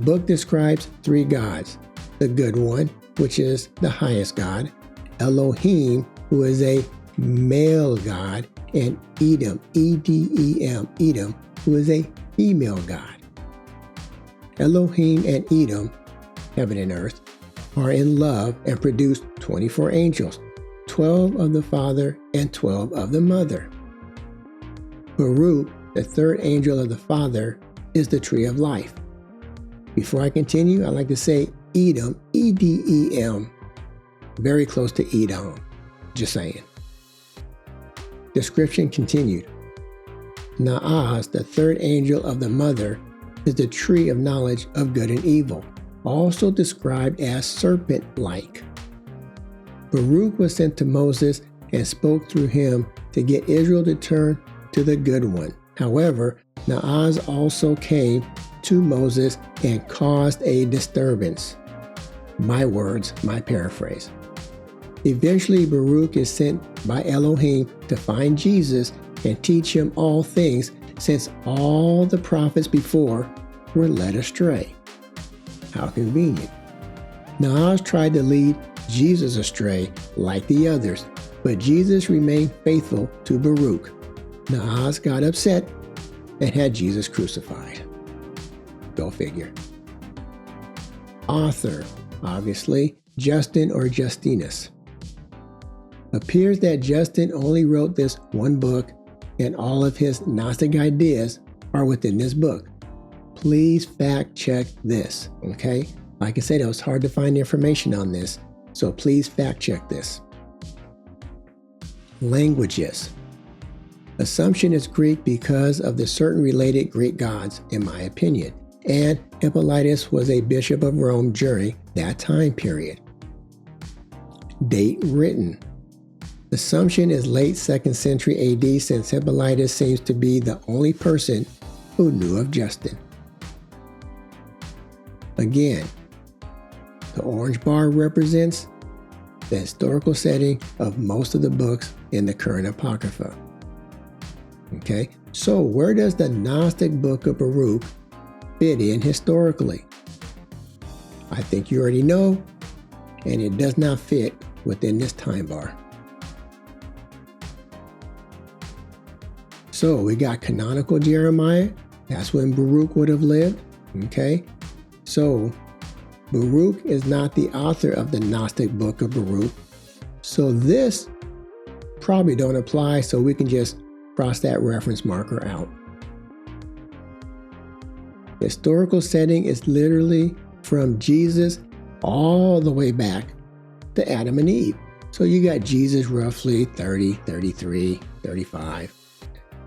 Book describes 3 gods, the good one, which is the highest god, Elohim, who is a male god, and Edom, E-D-E-M, Edom, who is a female god. Elohim and Edom, heaven and earth, are in love and produce 24 angels, 12 of the Father and 12 of the Mother. Baruch, the 3rd angel of the Father, is the tree of life. Before I continue, I'd like to say Edom, E-D-E-M, very close to Edom, just saying. Description continued. Naaz, the 3rd angel of the Mother, is the tree of knowledge of good and evil, also described as serpent-like. Baruch was sent to Moses and spoke through him to get Israel to turn to the good one. However, Naaz also came to Moses and caused a disturbance. My words, my paraphrase. Eventually, Baruch is sent by Elohim to find Jesus and teach him all things, since all the prophets before were led astray. How convenient. Naaz tried to lead Jesus astray like the others, but Jesus remained faithful to Baruch. Naaz got upset and had Jesus crucified. Go figure. Author, obviously, Justin or Justinus. Appears that Justin only wrote this one book, and all of his Gnostic ideas are within this book. Please fact check this, okay? Like I said, it was hard to find information on this, so please fact check this. Languages. Assumption is Greek because of the certain related Greek gods, in my opinion, and Hippolytus was a bishop of Rome during that time period. Date written. Assumption is late 2nd century AD, since Hippolytus seems to be the only person who knew of Justin. Again, the orange bar represents the historical setting of most of the books in the current Apocrypha. Okay, so where does the Gnostic Book of Baruch fit in historically? I think you already know, and it does not fit within this time bar. So we got canonical Jeremiah. That's when Baruch would have lived. Okay, so Baruch is not the author of the Gnostic Book of Baruch. So this probably don't apply, so we can just cross that reference marker out. Historical setting is literally from Jesus all the way back to Adam and Eve. So you got Jesus roughly 30, 33, 35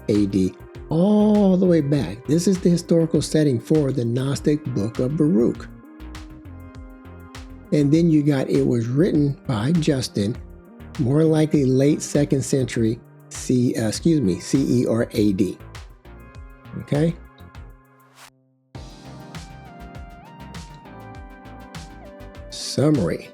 AD, all the way back. This is the historical setting for the Gnostic Book of Baruch. And then you got it was written by Justin, more likely late 2nd century CE or AD. Okay? Summary.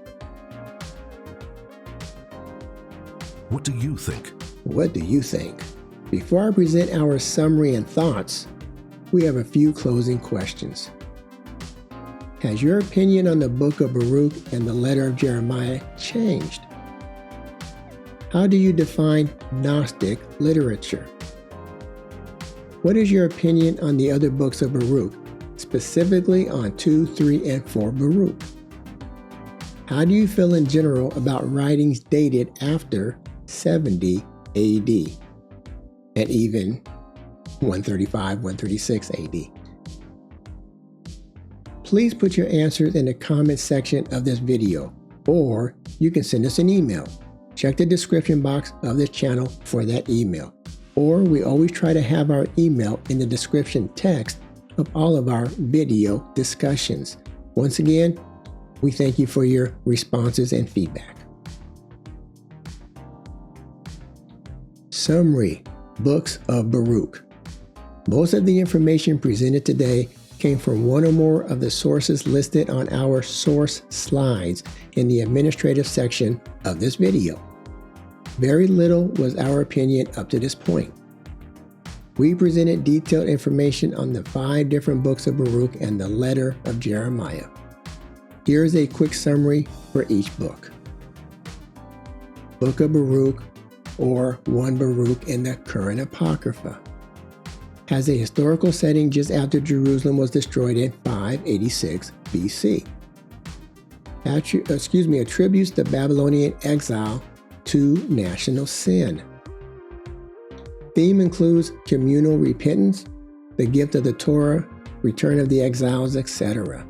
What do you think? What do you think? Before I present our summary and thoughts, we have a few closing questions. Has your opinion on the Book of Baruch and the letter of Jeremiah changed? How do you define Gnostic literature? What is your opinion on the other books of Baruch, specifically on 2, 3, and 4 Baruch? How do you feel in general about writings dated after 70 AD and even 135, 136 AD? Please put your answers in the comment section of this video, or you can send us an email. Check the description box of this channel for that email. Or we always try to have our email in the description text of all of our video discussions. Once again, we thank you for your responses and feedback. Summary: Books of Baruch. Most of the information presented today came from one or more of the sources listed on our source slides in the administrative section of this video. Very little was our opinion up to this point. We presented detailed information on the 5 different books of Baruch and the letter of Jeremiah. Here's a quick summary for each book. Book of Baruch, or 1 Baruch in the current Apocrypha, has a historical setting just after Jerusalem was destroyed in 586 BC. Attributes the Babylonian exile to national sin. Theme includes communal repentance, the gift of the Torah, return of the exiles, etc.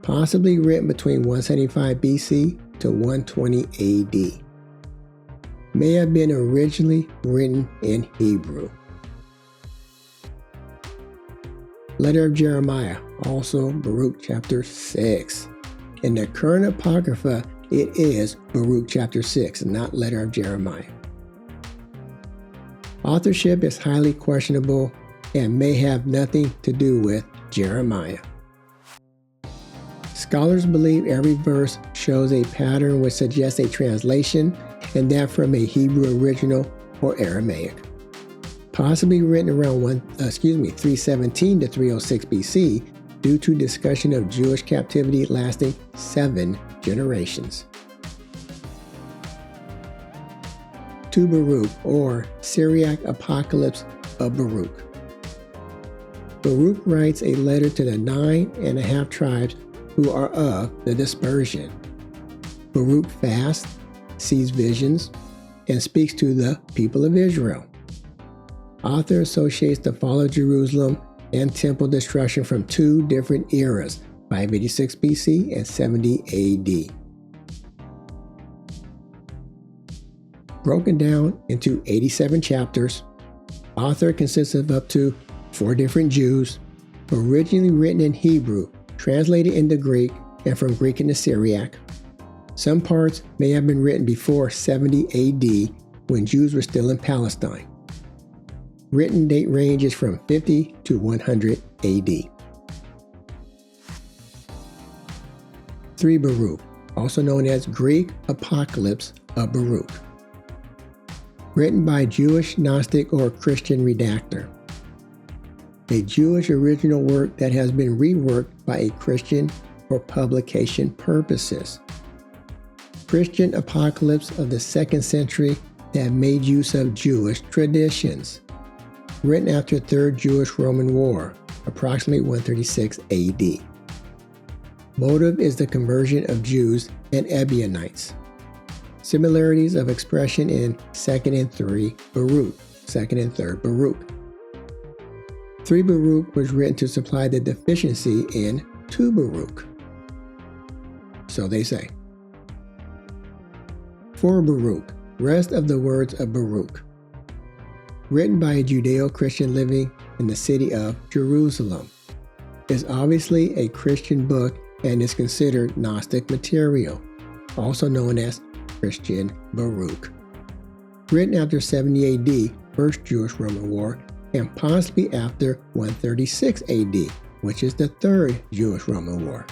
Possibly written between 175 BC to 120 AD. May have been originally written in Hebrew. Letter of Jeremiah, also Baruch chapter 6. In the current Apocrypha, it is Baruch chapter 6, not Letter of Jeremiah. Authorship is highly questionable and may have nothing to do with Jeremiah. Scholars believe every verse shows a pattern which suggests a translation, and that from a Hebrew original or Aramaic. Possibly written around 317 to 306 BC due to discussion of Jewish captivity lasting 7 generations. 2 Baruch, or Syriac Apocalypse of Baruch. Baruch writes a letter to the 9.5 tribes who are of the dispersion. Baruch fasts, sees visions, and speaks to the people of Israel. Author associates the fall of Jerusalem and temple destruction from 2 different eras, 586 BC and 70 AD. Broken down into 87 chapters, author consists of up to 4 different Jews, originally written in Hebrew, translated into Greek, and from Greek into Syriac. Some parts may have been written before 70 AD when Jews were still in Palestine. Written date ranges from 50 to 100 AD. 3 Baruch, also known as Greek Apocalypse of Baruch. Written by Jewish Gnostic or Christian redactor. A Jewish original work that has been reworked by a Christian for publication purposes. Christian apocalypse of the 2nd century that made use of Jewish traditions. Written after 3rd Jewish-Roman War, approximately 136 AD. Motive is the conversion of Jews and Ebionites. Similarities of expression in 2nd and 3 Baruch, 2nd and 3rd Baruch. 3 Baruch was written to supply the deficiency in 2 Baruch. So they say. 4 Baruch, rest of the words of Baruch. Written by a Judeo-Christian living in the city of Jerusalem. Is obviously a Christian book and is considered Gnostic material, also known as Christian Baruch. Written after 70 AD, First Jewish-Roman War, and possibly after 136 AD, which is the Third Jewish-Roman War.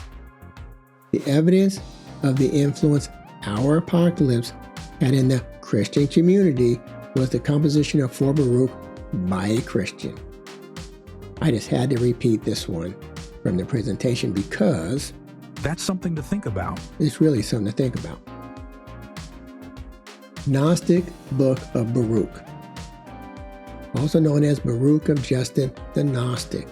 The evidence of the influence our apocalypse had in the Christian community was the composition of 4 Baruch by a Christian. I just had to repeat this one from the presentation because That's something to think about. it's really something to think about. Gnostic Book of Baruch, also known as Baruch of Justin the Gnostic.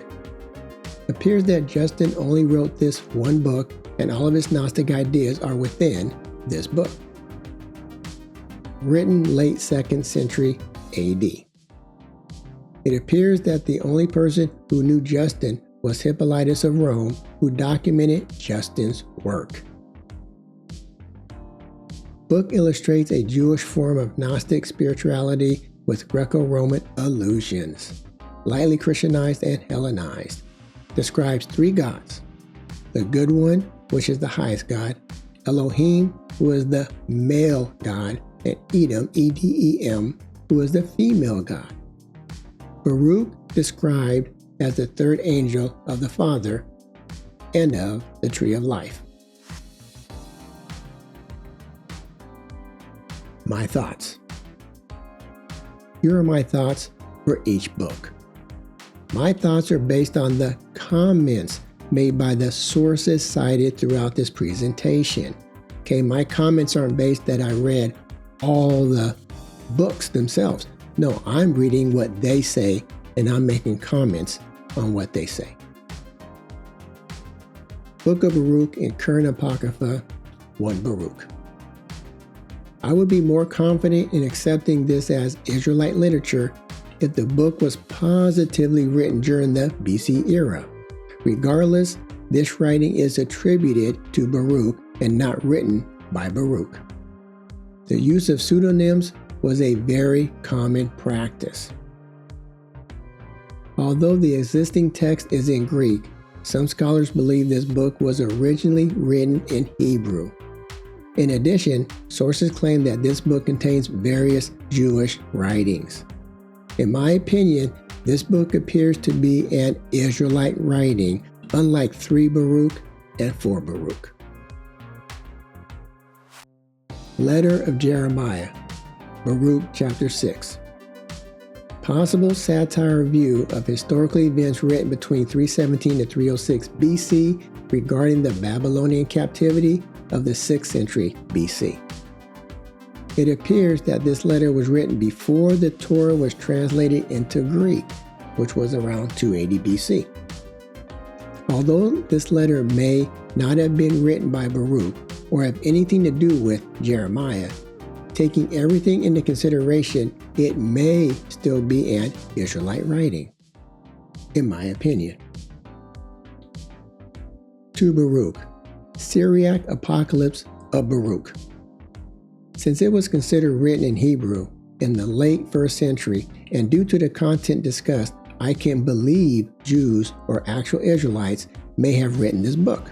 Appears that Justin only wrote this one book and all of his Gnostic ideas are within this book. Written late 2nd century AD. It appears that the only person who knew Justin was Hippolytus of Rome, who documented Justin's work. Book illustrates a Jewish form of Gnostic spirituality with Greco-Roman allusions, lightly Christianized and Hellenized. Describes 3 gods. The good one, which is the highest god, Elohim, who is the male god, and Edom, E-D-E-M, who is the female god. Baruch described as the 3rd angel of the Father and of the Tree of Life. My thoughts. Here are my thoughts for each book. My thoughts are based on the comments made by the sources cited throughout this presentation. Okay, my comments aren't based that I read all the books themselves. No, I'm reading what they say and I'm making comments on what they say. Book of Baruch and current Apocrypha, 1 Baruch. I would be more confident in accepting this as Israelite literature if the book was positively written during the BC era. Regardless, this writing is attributed to Baruch and not written by Baruch. The use of pseudonyms was a very common practice. Although the existing text is in Greek, some scholars believe this book was originally written in Hebrew. In addition, sources claim that this book contains various Jewish writings. In my opinion, this book appears to be an Israelite writing, unlike 3 Baruch and 4 Baruch. Letter of Jeremiah, Baruch chapter 6. Possible satire review of historical events written between 317 to 306 BC regarding the Babylonian captivity of the 6th century BC. It appears that this letter was written before the Torah was translated into Greek, which was around 280 BC. Although this letter may not have been written by Baruch or have anything to do with Jeremiah, taking everything into consideration, it may still be an Israelite writing, in my opinion. 2 Baruch, Syriac Apocalypse of Baruch. Since it was considered written in Hebrew in the late 1st century, and due to the content discussed, I can believe Jews or actual Israelites may have written this book.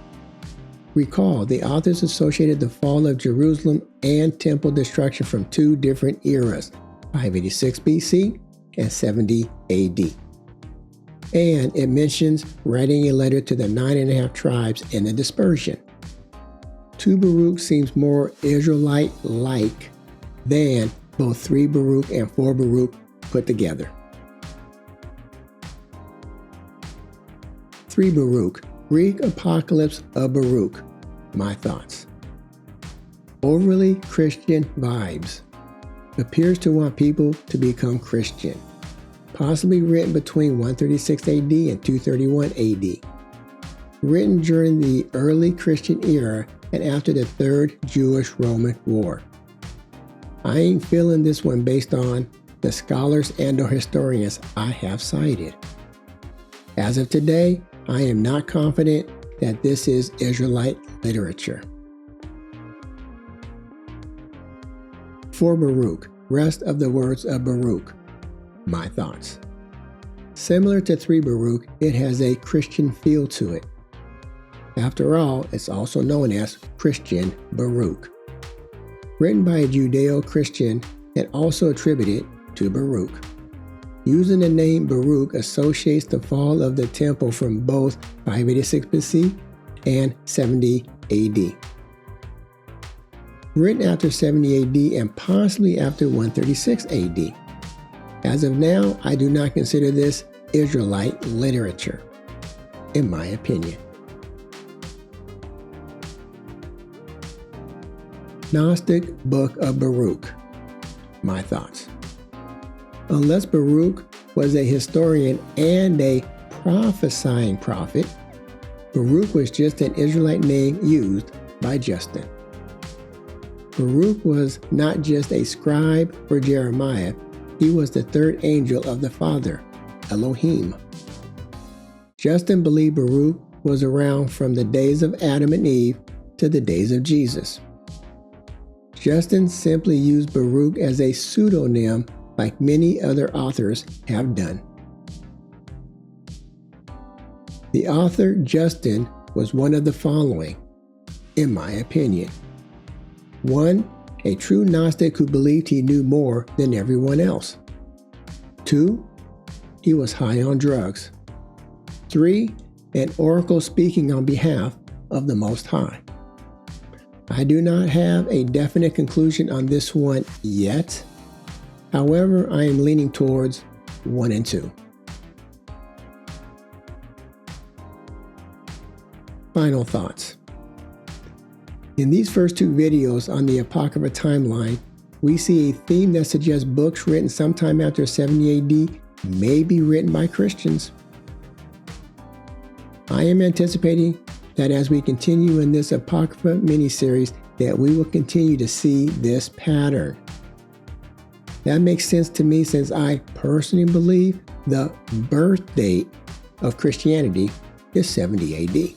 Recall, the authors associated the fall of Jerusalem and temple destruction from 2 different eras, 586 BC and 70 AD. And it mentions writing a letter to the 9.5 tribes in the dispersion. 2 Baruch seems more Israelite-like than both 3 Baruch and 4 Baruch put together. 3 Baruch, Greek Apocalypse of Baruch. My thoughts. Overly Christian vibes. Appears to want people to become Christian. Possibly written between 136 AD and 231 AD. Written during the early Christian era and after the Third Jewish-Roman War. I ain't feeling this one based on the scholars and or historians I have cited. As of today, I am not confident that this is Israelite literature. For Baruch, rest of the words of Baruch. My thoughts. Similar to 3 Baruch, it has a Christian feel to it. After all, it's also known as Christian Baruch. Written by a Judeo-Christian and also attributed to Baruch. Using the name Baruch associates the fall of the temple from both 586 BC and 70 AD. Written after 70 AD and possibly after 136 AD. As of now, I do not consider this Israelite literature, in my opinion. Gnostic Book of Baruch. My thoughts. Unless Baruch was a historian and a prophesying prophet, Baruch was just an Israelite name used by Justin. Baruch was not just a scribe for Jeremiah, he was the third angel of the Father, Elohim. Justin believed Baruch was around from the days of Adam and Eve to the days of Jesus. Justin simply used Baruch as a pseudonym like many other authors have done. The author, Justin, was one of the following, in my opinion. 1. A true Gnostic who believed he knew more than everyone else. 2. He was high on drugs. 3. An oracle speaking on behalf of the Most High. I do not have a definite conclusion on this one yet. However, I am leaning towards 1 and 2. Final thoughts. In these first 2 videos on the Apocrypha timeline, we see a theme that suggests books written sometime after 70 AD may be written by Christians. I am anticipating that as we continue in this Apocrypha mini-series, that we will continue to see this pattern. That makes sense to me since I personally believe the birth date of Christianity is 70 AD.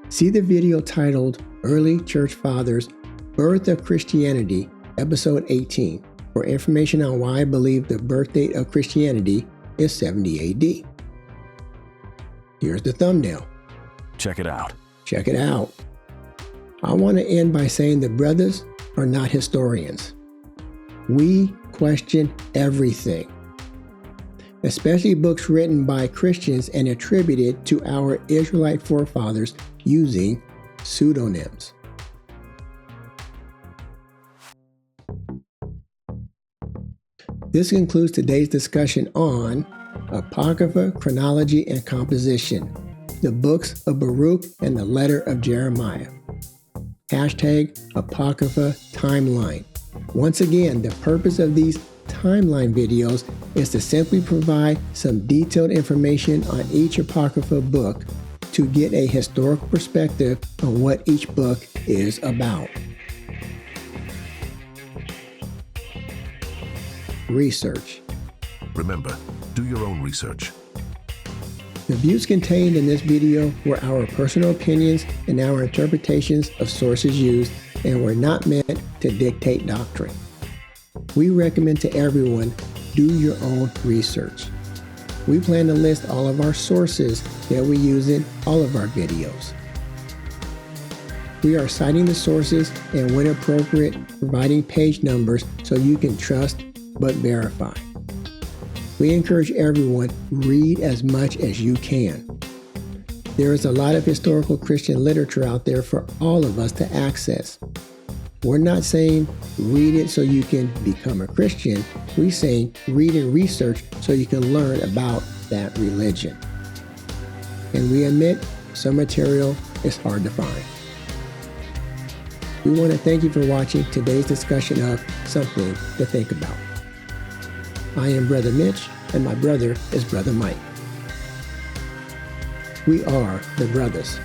See the video titled Early Church Fathers, Birth of Christianity, Episode 18, for information on why I believe the birth date of Christianity is 70 AD. Here's the thumbnail. Check it out. Check it out. I want to end by saying the brothers are not historians. We question everything, especially books written by Christians and attributed to our Israelite forefathers using pseudonyms. This concludes today's discussion on Apocrypha, Chronology, and Composition, the books of Baruch and the letter of Jeremiah. Hashtag Apocrypha Timeline. Once again, the purpose of these timeline videos is to simply provide some detailed information on each Apocrypha book to get a historical perspective on what each book is about. Research. Remember, do your own research. The views contained in this video were our personal opinions and our interpretations of sources used and were not meant to dictate doctrine. We recommend to everyone, do your own research. We plan to list all of our sources that we use in all of our videos. We are citing the sources and, when appropriate, providing page numbers so you can trust but verify. We encourage everyone, read as much as you can. There is a lot of historical Christian literature out there for all of us to access. We're not saying read it so you can become a Christian. We're saying read and research so you can learn about that religion. And we admit some material is hard to find. We want to thank you for watching today's discussion of Something to Think About. I am Brother Mitch, and my brother is Brother Mike. We are the brothers.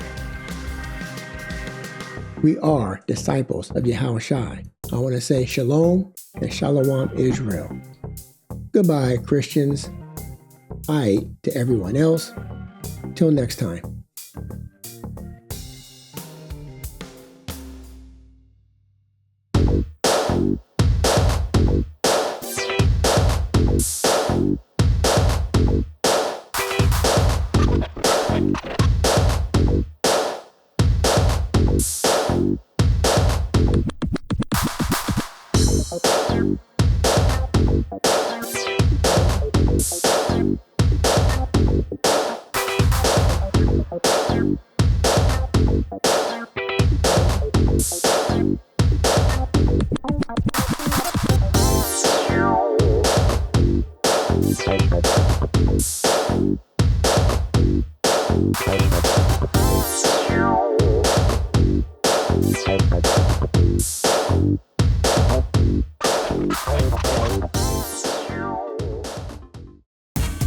We are disciples of Yahawashi. I want to say shalom and shalom Israel. Goodbye, Christians. Aight to everyone else. Till next time.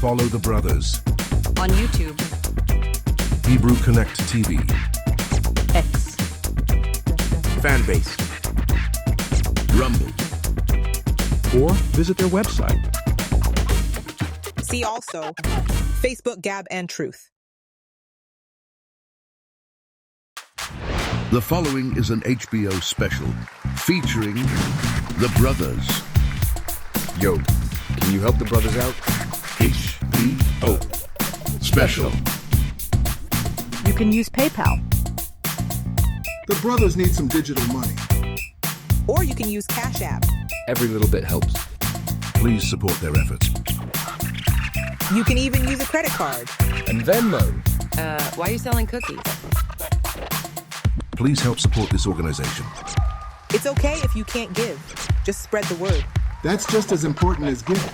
Follow the brothers. On YouTube, Hebrew Connect TV. X, Fanbase, Rumble. Or visit their website. See also Facebook, Gab, and Truth. The following is an HBO special featuring the brothers. yo, can you help the brothers out? HBO special. you can use PayPal. The brothers need some digital money. Or you can use Cash App. Every little bit helps. Please support their efforts. You can even use a credit card. And Venmo. Why are you selling cookies? Please help support this organization. It's okay if you can't give. Just spread the word. That's just as important as giving.